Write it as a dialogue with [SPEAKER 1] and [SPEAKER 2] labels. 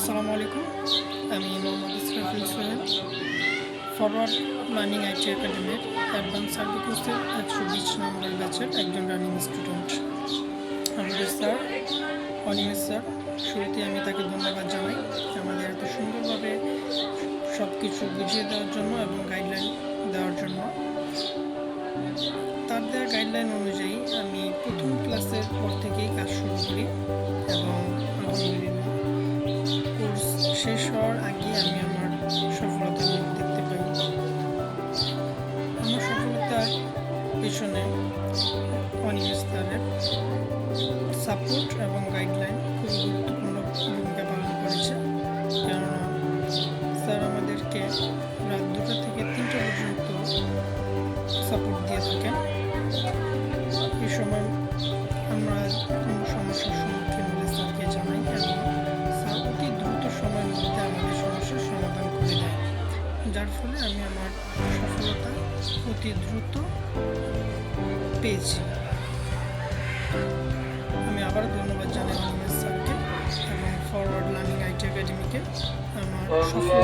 [SPEAKER 1] আসসালামু আলাইকুম। আমি Mohammad Israfil Sohel, forward learning IT একাডেমির অ্যাডভান্স সার্ভে কোর্সের 120 নম্বর ব্যাচের একজন রানিং স্টুডেন্ট। আমাদের স্যার অনিমেষ স্যার, শুরুতে আমি তাকে ধন্যবাদ জানাই আমাদের এত সুন্দরভাবে সব কিছু বুঝিয়ে দেওয়ার জন্য এবং গাইডলাইন দেওয়ার জন্য। তার দেওয়া গাইডলাইন অনুযায়ী আমি প্রথম ক্লাসের পর থেকেই কাজ শুরু করি এবং আলহামদুলিল্লাহ কোর্স শেষ হওয়ার আগে আমি আমার সফলতা দেখতে পাই। আমার সফলতার পেছনে অনিমেষ স্যারের সাপোর্ট এবং গাইডলাইন খুবই গুরুত্বপূর্ণ ভূমিকা পালন করেছে, কেননা স্যার আমাদেরকে রাত 2টা থেকে 3টা পর্যন্ত সাপোর্ট দিয়ে থাকেন। এই সময় আমরা কোনো সমস্যার সম্মুখীন হলে স্যারকে জানাই এবং স্যার অতি দ্রুত সময়ের মধ্যে আমাদের সমস্যার সমাধান করে দেয়, যার ফলে আমি আমার সফলতা অতি দ্রুত পেয়েছি। আমি আবার ধন্যবাদ জানাই অনিমেষ স্যারকে এবং ফরওয়ার্ড লার্নিং আইটি একাডেমিকে আমার সফল